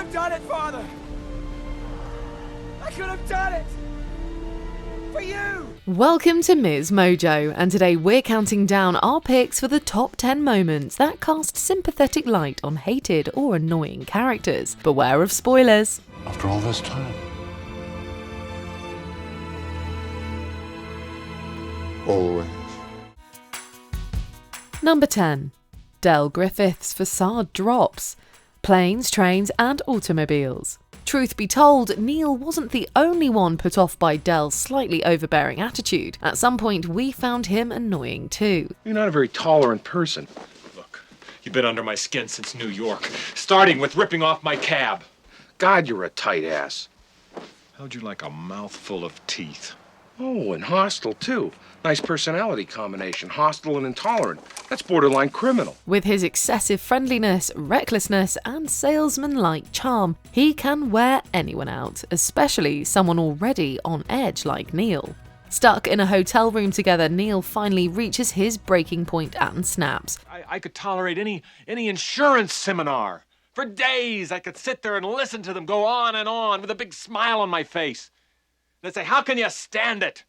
have done it, Father! I could have done it! For you! Welcome to MsMojo, and today we're counting down our picks for the top 10 moments that cast sympathetic light on hated or annoying characters. Beware of spoilers. After all this time. Always. Number 10. Dell Griffith's facade drops. Planes, trains and automobiles. Truth be told, Neil wasn't the only one put off by Dell's slightly overbearing attitude. At some point, we found him annoying too. You're not a very tolerant person. Look, you've been under my skin since New York, starting with ripping off my cab. God, you're a tight ass. How'd you like a mouthful of teeth? Oh, and hostile, too. Nice personality combination. Hostile and intolerant. That's borderline criminal. With his excessive friendliness, recklessness, and salesman-like charm, he can wear anyone out, especially someone already on edge like Neil. Stuck in a hotel room together, Neil finally reaches his breaking point and snaps. I could tolerate any insurance seminar. For days, I could sit there and listen to them go on with a big smile on my face. They'd say, "How can you stand it?"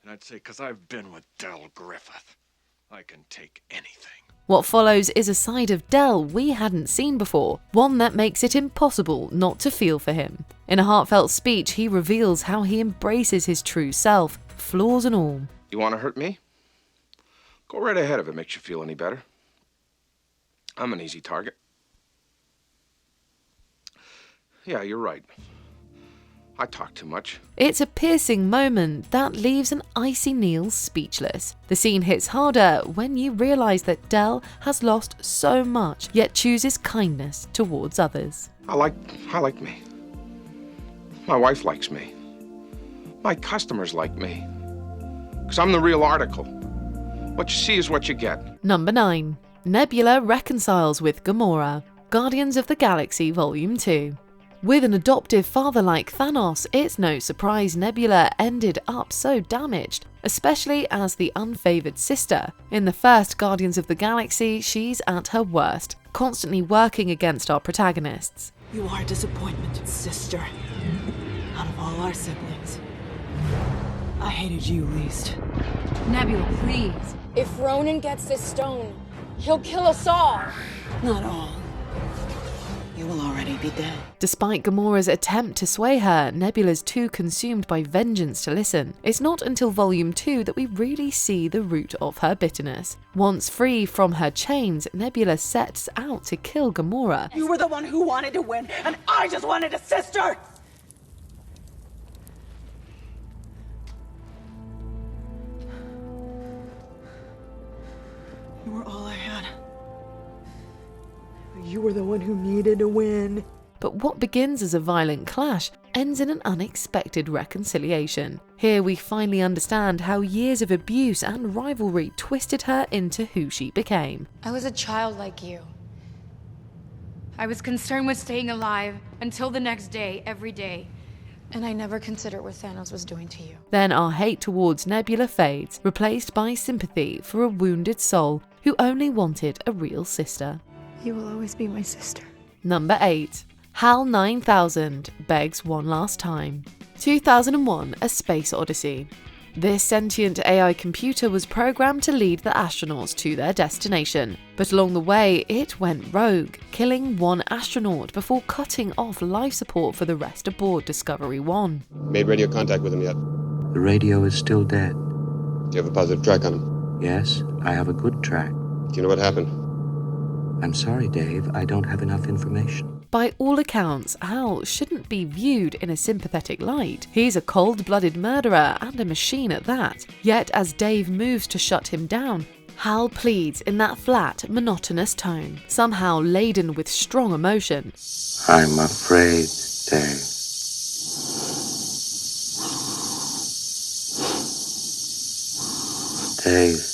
And I'd say, "'Cause I've been with Dell Griffith. I can take anything." What follows is a side of Dell we hadn't seen before, one that makes it impossible not to feel for him. In a heartfelt speech, he reveals how he embraces his true self, flaws and all. You want to hurt me? Go right ahead if it makes you feel any better. I'm an easy target. Yeah, you're right. I talk too much. It's a piercing moment that leaves an icy Neil speechless. The scene hits harder when you realise that Dell has lost so much, yet chooses kindness towards others. I like me. My wife likes me. My customers like me. 'Cause I'm the real article. What you see is what you get. Number 9. Nebula reconciles with Gamora. Guardians of the Galaxy Volume 2. With an adoptive father like Thanos, it's no surprise Nebula ended up so damaged, especially as the unfavoured sister. In the first Guardians of the Galaxy, she's at her worst, constantly working against our protagonists. You are a disappointment, sister. Out of all our siblings, I hated you least. Nebula, please. If Ronan gets this stone, he'll kill us all. Not all. You will already be dead. Despite Gamora's attempt to sway her, Nebula's too consumed by vengeance to listen. It's not until Volume 2 that we really see the root of her bitterness. Once free from her chains, Nebula sets out to kill Gamora. You were the one who wanted to win, and I just wanted a sister! You were all I had. You were the one who needed to win. But what begins as a violent clash ends in an unexpected reconciliation. Here we finally understand how years of abuse and rivalry twisted her into who she became. I was a child like you. I was concerned with staying alive until the next day, every day. And I never considered what Thanos was doing to you. Then our hate towards Nebula fades, replaced by sympathy for a wounded soul who only wanted a real sister. You will always be my sister. Number 8. HAL 9000 begs one last time. 2001 A Space Odyssey. This sentient AI computer was programmed to lead the astronauts to their destination, but along the way it went rogue, killing one astronaut before cutting off life support for the rest aboard Discovery 1. Made radio contact with him yet? The radio is still dead. Do you have a positive track on him? Yes, I have a good track. Do you know what happened? I'm sorry, Dave, I don't have enough information. By all accounts, Hal shouldn't be viewed in a sympathetic light. He's a cold-blooded murderer and a machine at that. Yet as Dave moves to shut him down, Hal pleads in that flat, monotonous tone, somehow laden with strong emotion. I'm afraid, Dave. Dave.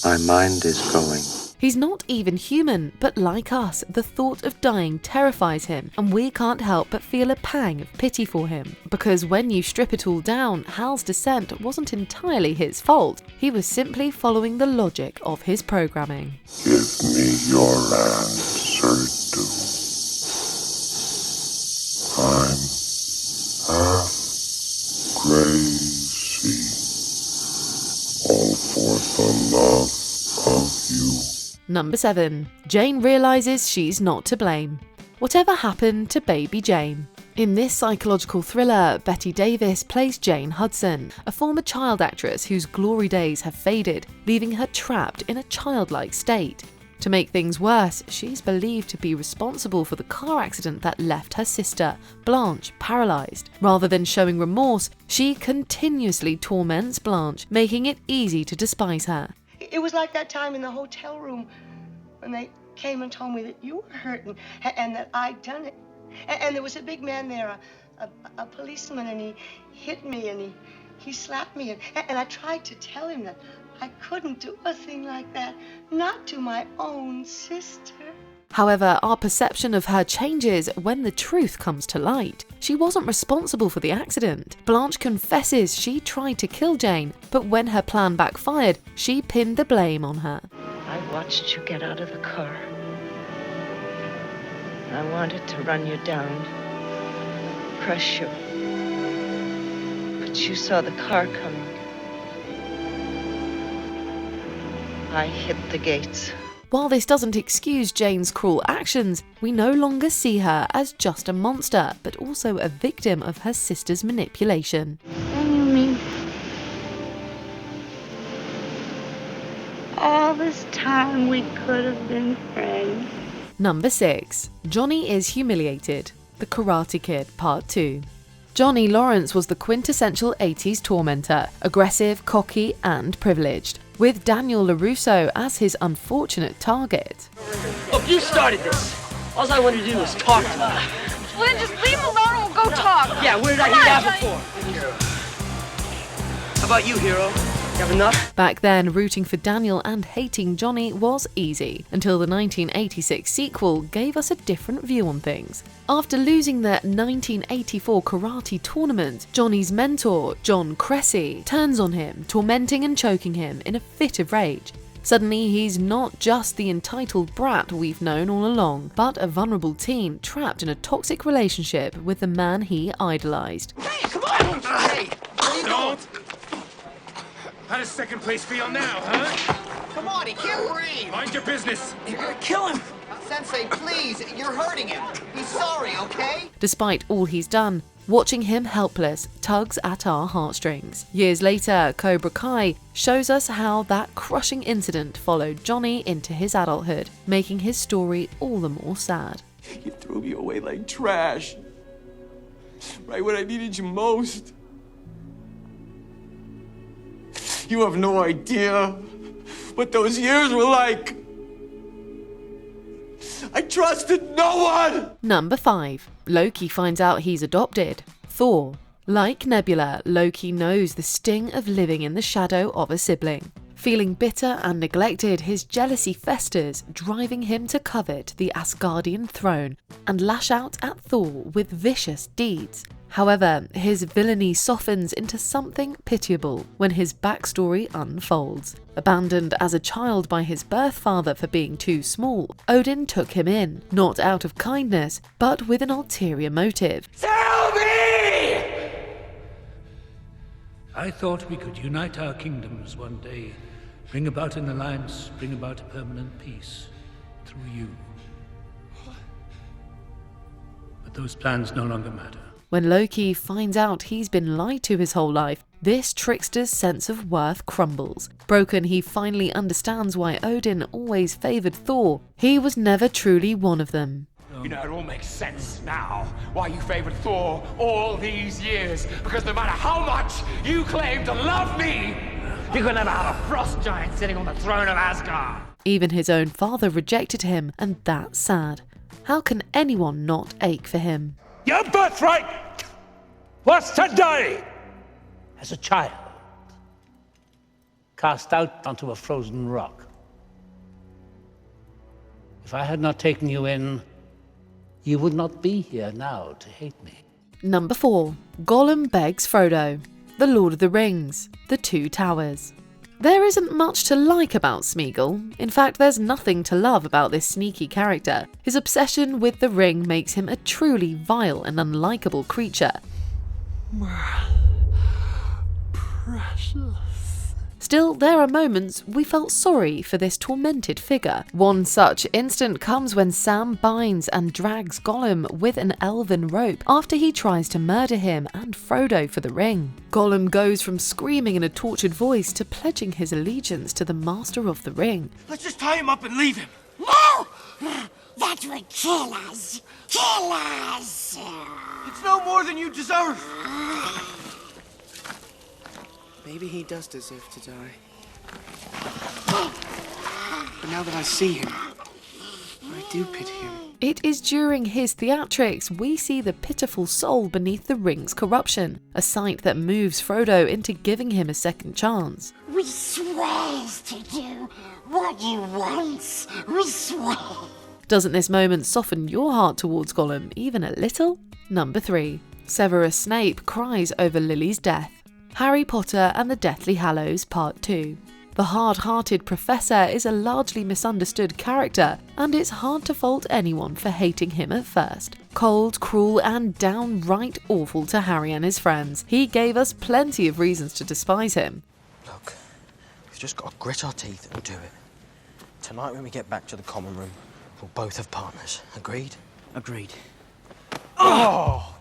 My mind is going. He's not even human, but like us, the thought of dying terrifies him, and we can't help but feel a pang of pity for him. Because when you strip it all down, Hal's descent wasn't entirely his fault. He was simply following the logic of his programming. Give me your land. do. I'm half crazy, all for the love of you. Number 7. Jane realises she's not to blame. Whatever happened to baby Jane? In this psychological thriller, Bette Davis plays Jane Hudson, a former child actress whose glory days have faded, leaving her trapped in a childlike state. To make things worse, she's believed to be responsible for the car accident that left her sister, Blanche, paralysed. Rather than showing remorse, she continuously torments Blanche, making it easy to despise her. It was like that time in the hotel room when they came and told me that you were hurting and that I'd done it. And there was a big man there, a policeman, and he hit me and he slapped me. And I tried to tell him that I couldn't do a thing like that, not to my own sister. However, our perception of her changes when the truth comes to light. She wasn't responsible for the accident. Blanche confesses she tried to kill Jane, but when her plan backfired, she pinned the blame on her. I watched you get out of the car. I wanted to run you down, crush you. But you saw the car coming. I hit the gates. While this doesn't excuse Jane's cruel actions, we no longer see her as just a monster, but also a victim of her sister's manipulation. And you mean all this time we could have been friends? Number 6. Johnny is Humiliated. The Karate Kid Part 2. Johnny Lawrence was the quintessential 80s tormentor, aggressive, cocky, and privileged, with Daniel LaRusso as his unfortunate target. Look, you started this. All I wanted to do was talk to you. Well, then just leave him alone and we'll go talk. Yeah, where did I hear that before? How about you, hero? You have enough? Back then, rooting for Daniel and hating Johnny was easy, until the 1986 sequel gave us a different view on things. After losing the 1984 karate tournament, Johnny's mentor, John Cressy, turns on him, tormenting and choking him in a fit of rage. Suddenly, he's not just the entitled brat we've known all along, but a vulnerable teen trapped in a toxic relationship with the man he idolized. Hey, come on! Hey, what are you doing? How does second place feel now, huh? Come on, he can't breathe. Mind your business. You're gonna kill him. Sensei, please, you're hurting him. He's sorry, okay? Despite all he's done, watching him helpless tugs at our heartstrings. Years later, Cobra Kai shows us how that crushing incident followed Johnny into his adulthood, making his story all the more sad. You threw me away like trash. Right when I needed you most. You have no idea what those years were like. I trusted no one! Number 5. Loki finds out he's adopted. Thor. Like Nebula, Loki knows the sting of living in the shadow of a sibling. Feeling bitter and neglected, his jealousy festers, driving him to covet the Asgardian throne and lash out at Thor with vicious deeds. However, his villainy softens into something pitiable when his backstory unfolds. Abandoned as a child by his birth father for being too small, Odin took him in, not out of kindness, but with an ulterior motive. Tell me! I thought we could unite our kingdoms one day, bring about an alliance, bring about a permanent peace, through you. But those plans no longer matter. When Loki finds out he's been lied to his whole life, this trickster's sense of worth crumbles. Broken, he finally understands why Odin always favoured Thor. He was never truly one of them. You know, it all makes sense now why you favored Thor all these years. Because no matter how much you claim to love me, you could never have a frost giant sitting on the throne of Asgard. Even his own father rejected him, and that's sad. How can anyone not ache for him? Your birthright was to die as a child, cast out onto a frozen rock. If I had not taken you in, you would not be here now to hate me. Number 4. Gollum begs Frodo. The Lord of the Rings. The Two Towers. There isn't much to like about Smeagol. In fact, there's nothing to love about this sneaky character. His obsession with the ring makes him a truly vile and unlikable creature. Precious. Still, there are moments we felt sorry for this tormented figure. One such instant comes when Sam binds and drags Gollum with an elven rope after he tries to murder him and Frodo for the ring. Gollum goes from screaming in a tortured voice to pledging his allegiance to the Master of the Ring. Let's just tie him up and leave him. No! That would kill us. Kill us! It's no more than you deserve. Maybe he does deserve to die. But now that I see him, I do pity him. It is during his theatrics we see the pitiful soul beneath the ring's corruption, a sight that moves Frodo into giving him a second chance. We swear to do what you want. We swear. Doesn't this moment soften your heart towards Gollum even a little? Number 3. Severus Snape cries over Lily's death. Harry Potter and the Deathly Hallows Part 2. The hard-hearted professor is a largely misunderstood character, and it's hard to fault anyone for hating him at first. Cold, cruel, and downright awful to Harry and his friends, he gave us plenty of reasons to despise him. Look, we've just got to grit our teeth and do it. Tonight when we get back to the common room, we'll both have partners. Agreed? Agreed. Oh!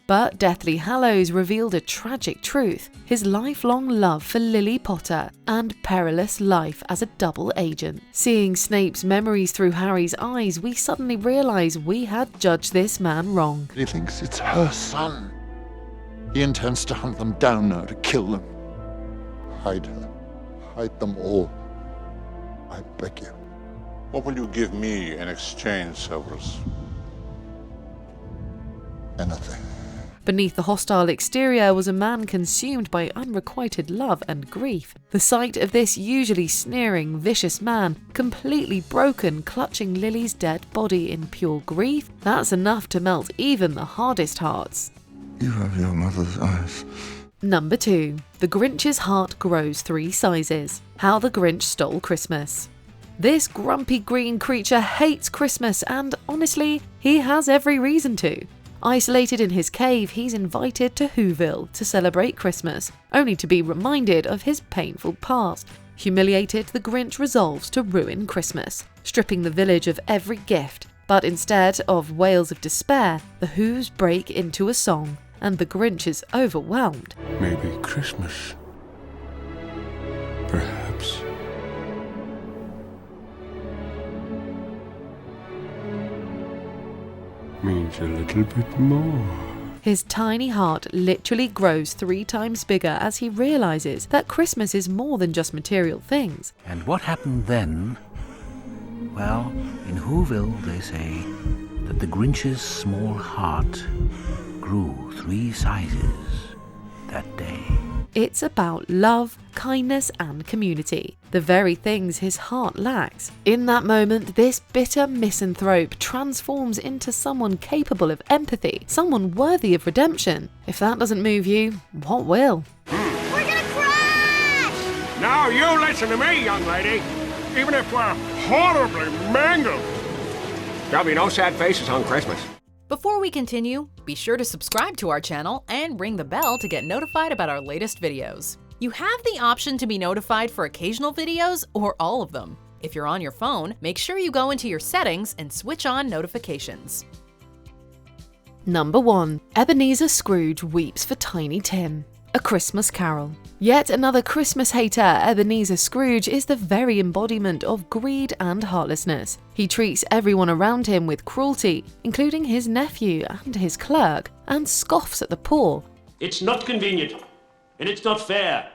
But Deathly Hallows revealed a tragic truth, his lifelong love for Lily Potter and perilous life as a double agent. Seeing Snape's memories through Harry's eyes, we suddenly realise we had judged this man wrong. He thinks it's her son. He intends to hunt them down now, to kill them. Hide her. Hide them all. I beg you. What will you give me in exchange, Severus? Anything. Beneath the hostile exterior was a man consumed by unrequited love and grief. The sight of this usually sneering, vicious man, completely broken, clutching Lily's dead body in pure grief, that's enough to melt even the hardest hearts. You have your mother's eyes. Number 2. The Grinch's heart grows 3 sizes. How the Grinch stole Christmas. This grumpy green creature hates Christmas, and honestly, he has every reason to. Isolated in his cave, he's invited to Whoville to celebrate Christmas, only to be reminded of his painful past. Humiliated, the Grinch resolves to ruin Christmas, stripping the village of every gift. But instead of wails of despair, the Whos break into a song, and the Grinch is overwhelmed. Maybe Christmas. Perhaps. Means a little bit more. His tiny heart literally grows 3 times bigger as he realises that Christmas is more than just material things. And what happened then? Well, in Whoville they say that the Grinch's small heart grew 3 sizes that day. It's about love, kindness, and community, the very things his heart lacks. In that moment, this bitter misanthrope transforms into someone capable of empathy, someone worthy of redemption. If that doesn't move you, what will? We're gonna crash! Now you listen to me, young lady. Even if we're horribly mangled, there'll be no sad faces on Christmas. Before we continue, be sure to subscribe to our channel and ring the bell to get notified about our latest videos. You have the option to be notified for occasional videos or all of them. If you're on your phone, make sure you go into your settings and switch on notifications. Number 1. Ebenezer Scrooge weeps for Tiny Tim. A Christmas Carol. Yet another Christmas hater, Ebenezer Scrooge is the very embodiment of greed and heartlessness. He treats everyone around him with cruelty, including his nephew and his clerk, and scoffs at the poor. It's not convenient, and it's not fair.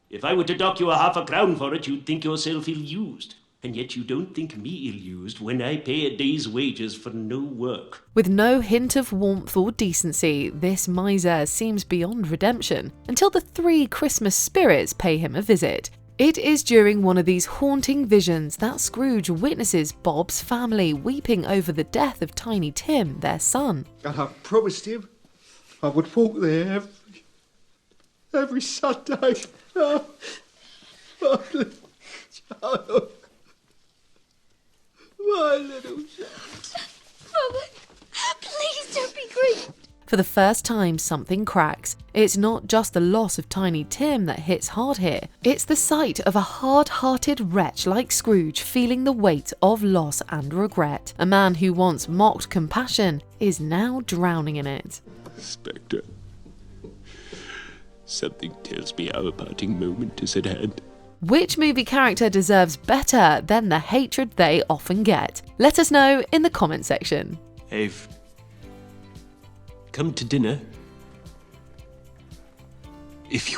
If I were to dock you £0.50 for it, you'd think yourself ill-used. And yet you don't think me ill-used when I pay a day's wages for no work. With no hint of warmth or decency, this miser seems beyond redemption, until the 3 Christmas spirits pay him a visit. It is during one of these haunting visions that Scrooge witnesses Bob's family weeping over the death of Tiny Tim, their son. And I promised him I would walk there every Sunday. Father, child. My little child. Mother, please don't be grieved. For the first time, something cracks. It's not just the loss of Tiny Tim that hits hard here. It's the sight of a hard-hearted wretch like Scrooge feeling the weight of loss and regret. A man who once mocked compassion is now drowning in it. Spectre, something tells me our parting moment is at hand. Which movie character deserves better than the hatred they often get? Let us know in the comment section. I've come to dinner. If you